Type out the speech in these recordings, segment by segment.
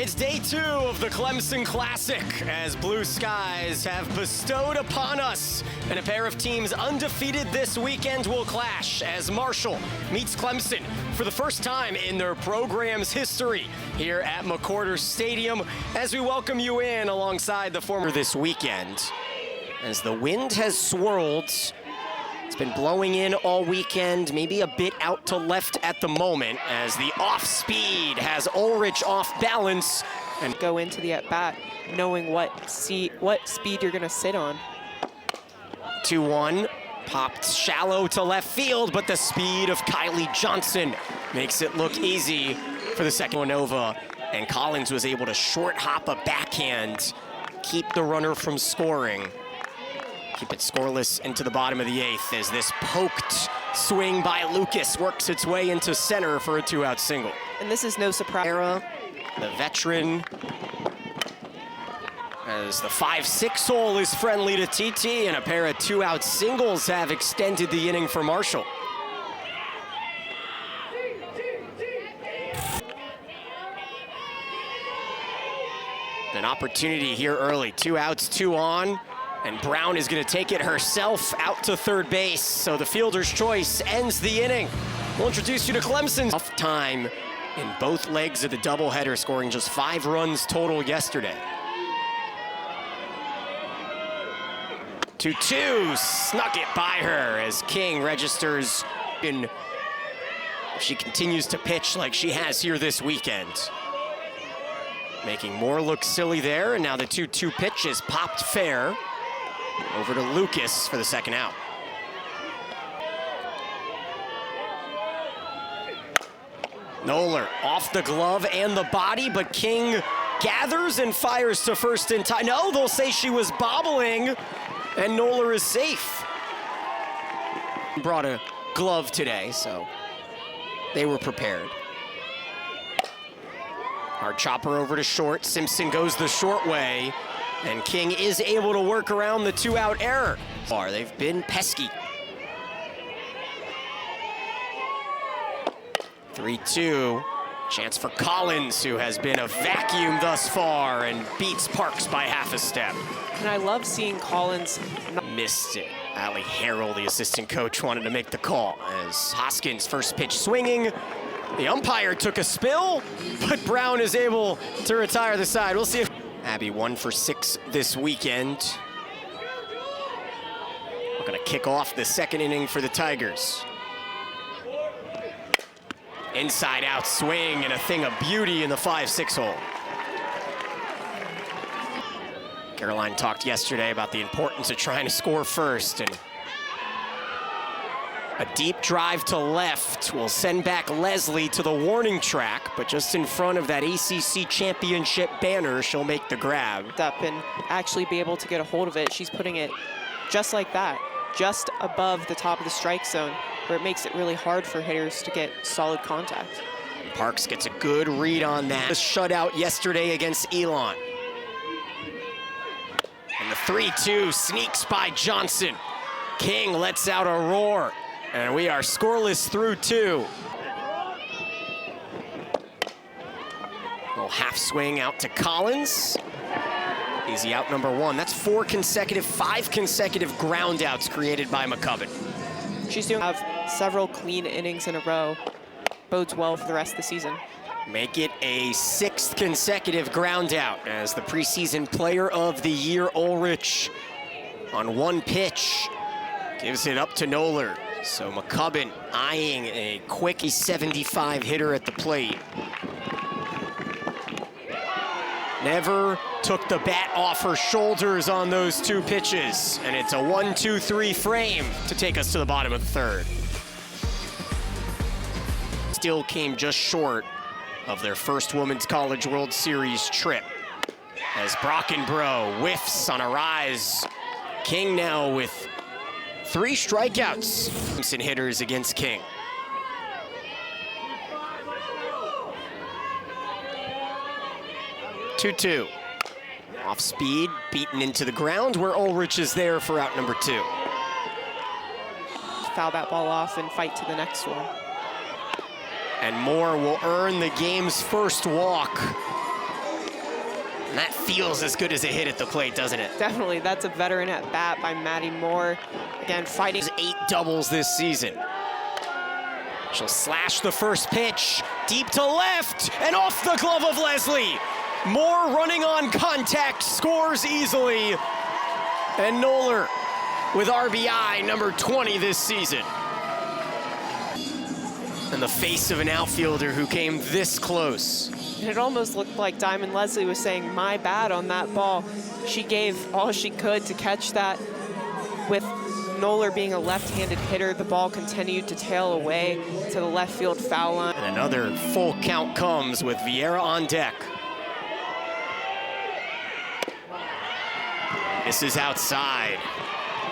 It's day 2 of the Clemson Classic as blue skies have bestowed upon us. And a pair of teams undefeated this weekend will clash as Marshall meets Clemson for the first time in their program's history here at McCorder Stadium as we welcome you in alongside the former this weekend. As the wind has swirled, it's been blowing in all weekend, maybe a bit out to left at the moment as the off speed has Ulrich off balance. And go into the at-bat knowing what speed you're gonna sit on. 2-1, popped shallow to left field, but the speed of Kylie Johnson makes it look easy for the second one over. And Collins was able to short hop a backhand, keep the runner from scoring. Keep it scoreless into the bottom of the 8th as this poked swing by Lucas works its way into center for a 2-out single. And this is no surprise. The veteran, as the 5-6 hole is friendly to TT, and a pair of 2-out singles have extended the inning for Marshall. An opportunity here early, 2 outs, 2 on. And Brown is going to take it herself out to third base. So the fielder's choice ends the inning. We'll introduce you to Clemson's tough time in both legs of the doubleheader, scoring just 5 runs total yesterday. 2-2, snuck it by her as King registers in. She continues to pitch like she has here this weekend. Making Moore look silly there, and now the 2-2 pitch is popped fair. Over to Lucas for the second out. Noller off the glove and the body, but King gathers and fires to first in time. No, they'll say she was bobbling, and Noller is safe. Brought a glove today, so they were prepared. Hard chopper over to short. Simpson goes the short way. And King is able to work around the 2-out error. They've been pesky. 3-2. Chance for Collins, who has been a vacuum thus far and beats Parks by half a step. And I love seeing Collins. Missed it. Allie Harrell, the assistant coach, wanted to make the call as Hoskins first pitch swinging. The umpire took a spill, but Brown is able to retire the side. We'll see if Abby 1 for 6 this weekend. We're gonna kick off the second inning for the Tigers. Inside out swing and a thing of beauty in the 5-6 hole. Caroline talked yesterday about the importance of trying to score first, and a deep drive to left will send back Leslie to the warning track, but just in front of that ACC championship banner, she'll make the grab. Up and actually be able to get a hold of it. She's putting it just like that, just above the top of the strike zone, where it makes it really hard for hitters to get solid contact. Parks gets a good read on that. The shutout yesterday against Elon. And the 3-2 sneaks by Johnson. King lets out a roar. And we are scoreless through 2. Little half swing out to Collins. Easy out number 1. That's 5 consecutive ground outs created by McCubbin. She's doing have several clean innings in a row. Bodes well for the rest of the season. Make it a 6th consecutive ground out as the preseason player of the year, Ulrich, on 1 pitch, gives it up to Noller. So McCubbin eyeing a quick 75 hitter at the plate. Never took the bat off her shoulders on those 2 pitches. And it's a 1-2-3 frame to take us to the bottom of the 3rd. Still came just short of their first Women's College World Series trip. As Brockenbrough whiffs on a rise. King now with 3 strikeouts. Clemson hitters against King. Two-two. Off speed, beaten into the ground where Ulrich is there for out number 2. Foul that ball off and fight to the next one. And Moore will earn the game's first walk And that feels as good as a hit at the plate, doesn't it? Definitely, that's a veteran at bat by Maddie Moore. Again, fighting. 8 doubles this season. She'll slash the first pitch, deep to left, and off the glove of Leslie. Moore running on contact, scores easily. And Noller with RBI number 20 this season. And the face of an outfielder who came this close. It almost looked like Diamond Leslie was saying, my bad on that ball. She gave all she could to catch that. With Noller being a left-handed hitter, the ball continued to tail away to the left field foul line. And another full count comes with Vieira on deck. This is outside.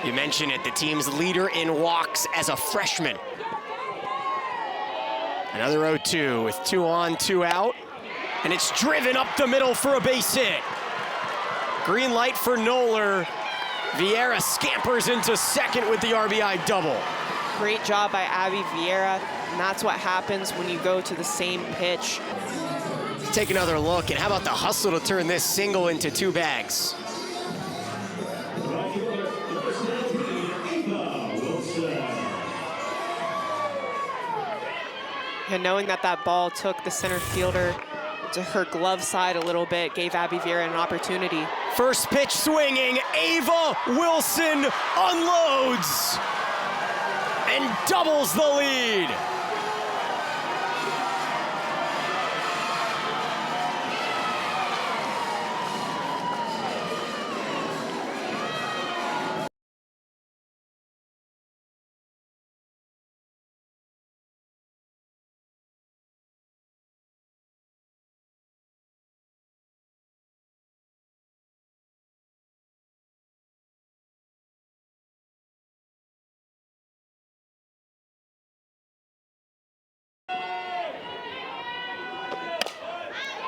You mentioned it, the team's leader in walks as a freshman. Another 0-2 with 2 on, 2 out. And it's driven up the middle for a base hit. Green light for Noller. Vieira scampers into second with the RBI double. Great job by Abby Vieira, and that's what happens when you go to the same pitch. Take another look, and how about the hustle to turn this single into 2 bags? And knowing that that ball took the center fielder to her glove side a little bit, gave Abby Vieira an opportunity. First pitch swinging, Ava Wilson unloads and doubles the lead.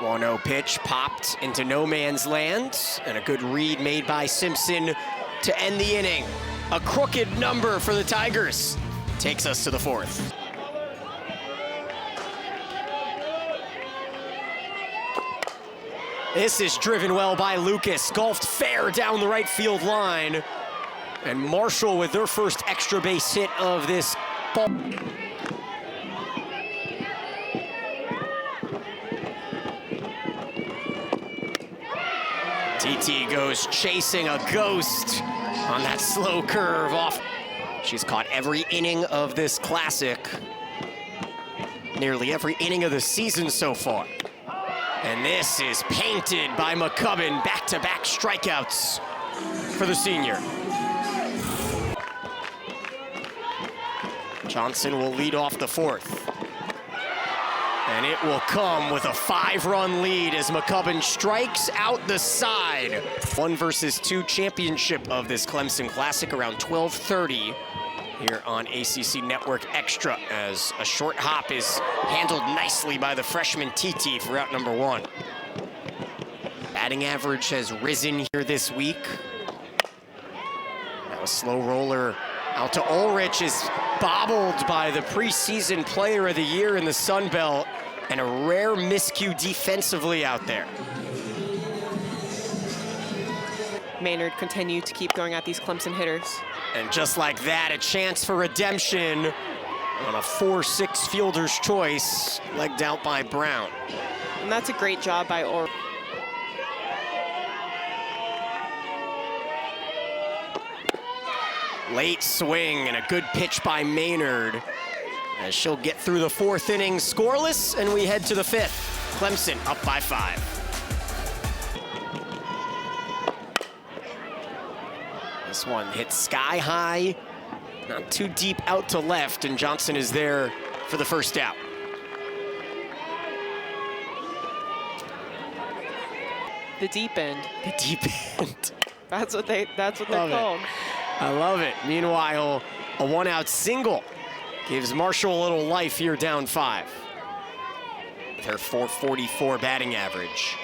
One-0 pitch popped into no man's land, and a good read made by Simpson to end the inning. A crooked number for the Tigers takes us to the 4th. This is driven well by Lucas, golfed fair down the right field line. And Marshall with their first extra base hit of this ball. TT goes chasing a ghost on that slow curve off. She's caught every inning of this classic, nearly every inning of the season so far. And this is painted by McCubbin, back-to-back strikeouts for the senior. Johnson will lead off the 4th. And it will come with a 5-run lead as McCubbin strikes out the side. 1 versus 2 championship of this Clemson Classic around 12:30 here on ACC Network Extra, as a short hop is handled nicely by the freshman TT for out number 1. Batting average has risen here this week. Now a slow roller out to Ulrich is bobbled by the preseason player of the year in the Sun Belt, and a rare miscue defensively out there. Maynard continued to keep going at these Clemson hitters. And just like that, a chance for redemption on a 4-6 fielder's choice, legged out by Brown. And that's a great job by Ulrich. Late swing and a good pitch by Maynard, as she'll get through the 4th inning scoreless, and we head to the 5th. Clemson up by 5. This one hits sky high, not too deep out to left, and Johnson is there for the first out. The deep end. The deep end. That's what they're called. I love it. Meanwhile, a 1-out single gives Marshall a little life here down 5 with her .444 batting average.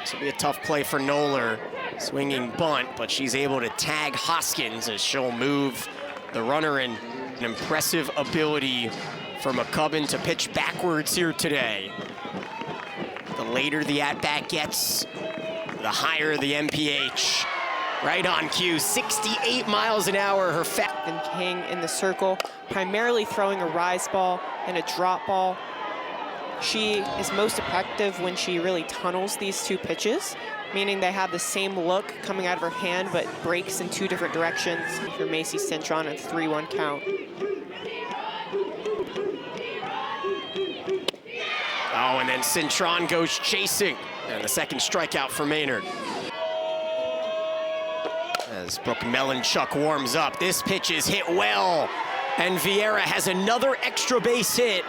This will be a tough play for Noller. Swinging bunt, but she's able to tag Hoskins as she'll move the runner in. An impressive ability for McCubbin to pitch backwards here today. The later the at-bat gets, the higher the MPH. Right on cue, 68 miles an hour, her And King in the circle, primarily throwing a rise ball and a drop ball. She is most effective when she really tunnels these two pitches, meaning they have the same look coming out of her hand, but breaks in two different directions. For Macy Cintron at 3-1 count. Oh, and then Cintron goes chasing. And the second strikeout for Maynard. As Brooke Melanchuk warms up, this pitch is hit well. And Vieira has another extra base hit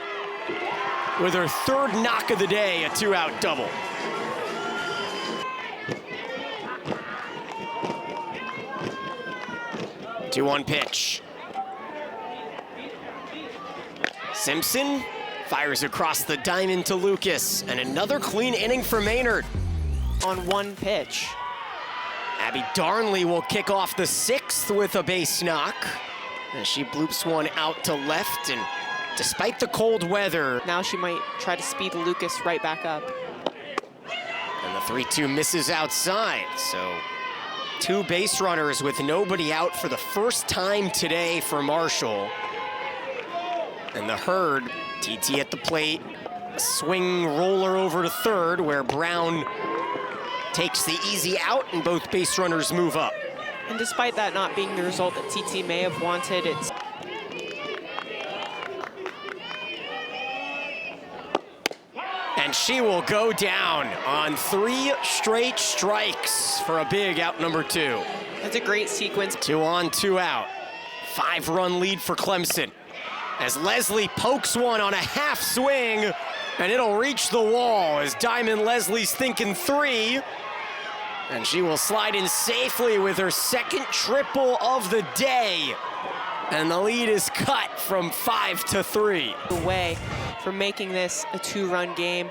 with her third knock of the day, a 2-out double. Two one pitch. Simpson fires across the diamond to Lucas, and another clean inning for Maynard. On one pitch. Abby Darnley will kick off the sixth with a base knock. And she bloops one out to left, and despite the cold weather. Now she might try to speed Lucas right back up. And the 3-2 misses outside, so two base runners with nobody out for the first time today for Marshall. And the Herd, TT at the plate, a swing roller over to third where Brown takes the easy out and both base runners move up. And despite that not being the result that TT may have wanted, it's and she will go down on 3 straight strikes for a big out number 2. That's a great sequence. 2 on, 2 out. 5-run lead for Clemson. As Leslie pokes one on a half swing, and it'll reach the wall as Diamond Leslie's thinking 3. And she will slide in safely with her second triple of the day. And the lead is cut from 5-3. Away from making this a 2-run game.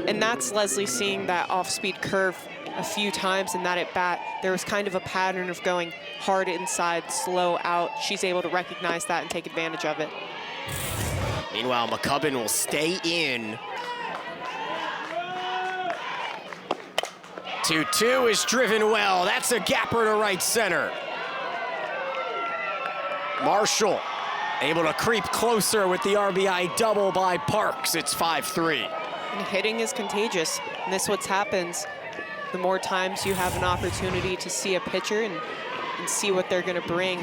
And that's Leslie seeing that off-speed curve a few times in that at-bat. There was kind of a pattern of going hard inside, slow out. She's able to recognize that and take advantage of it. Meanwhile, McCubbin will stay in. 2-2 is driven well. That's a gapper to right center. Marshall able to creep closer with the RBI double by Parks. It's 5-3. And hitting is contagious, and this is what happens. The more times you have an opportunity to see a pitcher and see what they're gonna bring.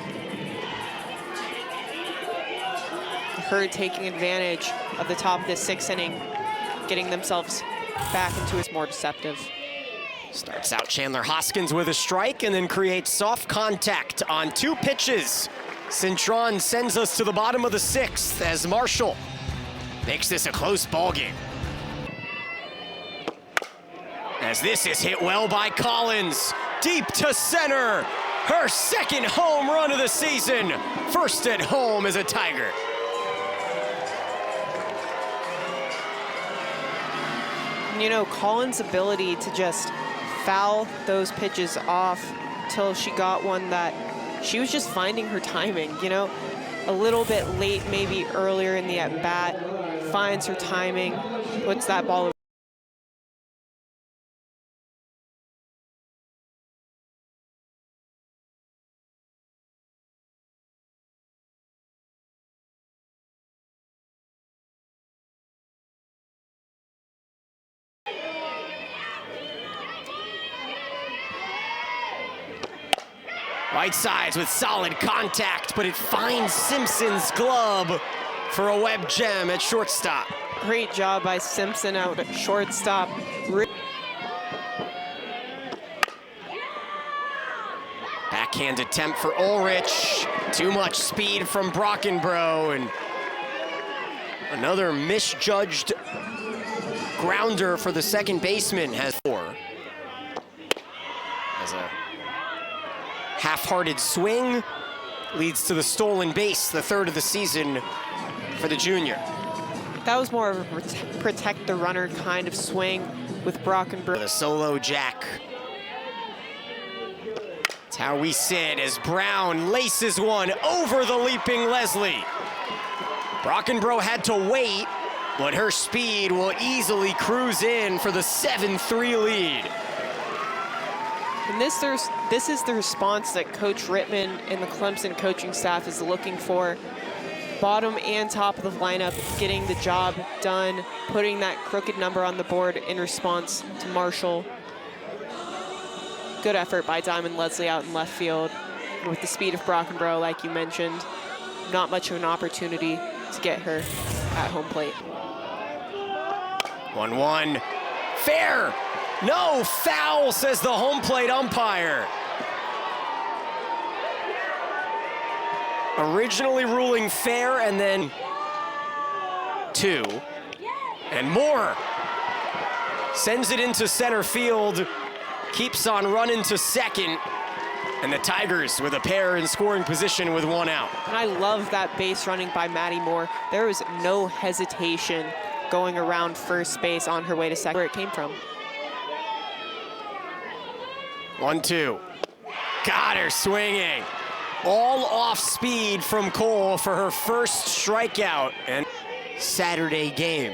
Herd taking advantage of the top of this 6th inning, getting themselves back into his more deceptive. Starts out Chandler Hoskins with a strike and then creates soft contact on 2 pitches. Cintron sends us to the bottom of the 6th as Marshall makes this a close ball game. As this is hit well by Collins, deep to center. Her second home run of the season. First at home as a Tiger. You know, Collins' ability to just foul those pitches off till she got one that she was just finding her timing, you know, a little bit late, maybe earlier in the at-bat, finds her timing, puts that ball. Right sides with solid contact, but it finds Simpson's glove for a web gem at shortstop. Great job by Simpson out at shortstop. Backhand attempt for Ulrich. Too much speed from Brockenbrough, and another misjudged grounder for the second baseman has 4. As a half-hearted swing leads to the stolen base, the 3rd of the season for the junior. That was more of a protect the runner kind of swing with Brockenbrough. The solo jack. It's how we sit as Brown laces one over the leaping Leslie. Brockenbrough had to wait but her speed will easily cruise in for the 7-3 lead. And this is the response that Coach Rittman and the Clemson coaching staff is looking for. Bottom and top of the lineup, getting the job done, putting that crooked number on the board in response to Marshall. Good effort by Diamond Leslie out in left field. And with the speed of Brockenbrough, like you mentioned, not much of an opportunity to get her at home plate. 1-1, fair. No, foul, says the home plate umpire. Originally ruling fair, and then 2. And more. Sends it into center field, keeps on running to second, and the Tigers with a pair in scoring position with 1 out. And I love that base running by Maddie Moore. There was no hesitation going around first base on her way to second, where it came from. 1-2. Got her swinging. All off speed from Cole for her first strikeout and Saturday game.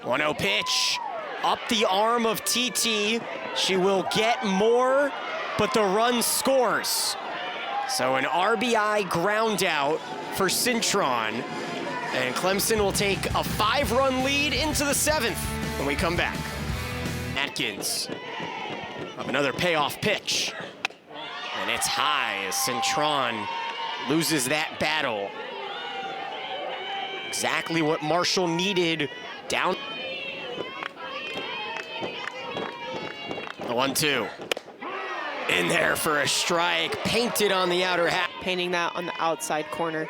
1-0 pitch. Up the arm of TT. She will get more, but the run scores. So an RBI ground out for Cintron. And Clemson will take a 5-run lead into the 7th when we come back. Atkins, up another payoff pitch. And it's high as Cintron loses that battle. Exactly what Marshall needed down. The 1-2. In there for a strike, painted on the outer half. Painting that on the outside corner.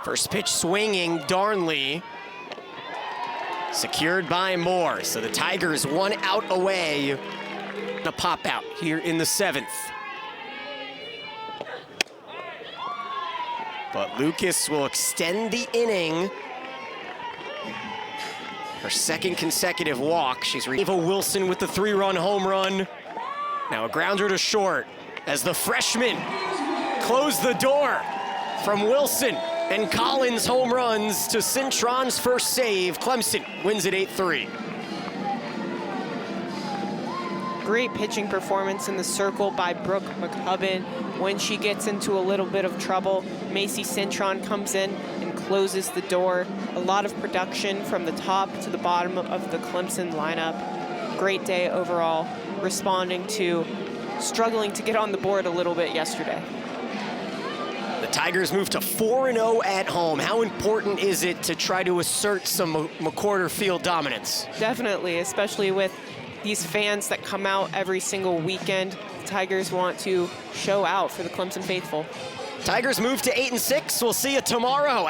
First pitch swinging, Darnley. Secured by Moore, so the Tigers 1 out away. A pop out here in the 7th. But Lucas will extend the inning. Her second consecutive walk. She's Eva Wilson with the 3-run home run. Now a grounder to short as the freshman closed the door from Wilson. And Collins home runs to Cintron's first save. Clemson wins it 8-3. Great pitching performance in the circle by Brooke McCubbin. When she gets into a little bit of trouble, Macy Cintron comes in and closes the door. A lot of production from the top to the bottom of the Clemson lineup. Great day overall, responding to struggling to get on the board a little bit yesterday. The Tigers move to 4-0 at home. How important is it to try to assert some McWhorter Field dominance? Definitely, especially with these fans that come out every single weekend. The Tigers want to show out for the Clemson faithful. Tigers move to 8-6. We'll see you tomorrow.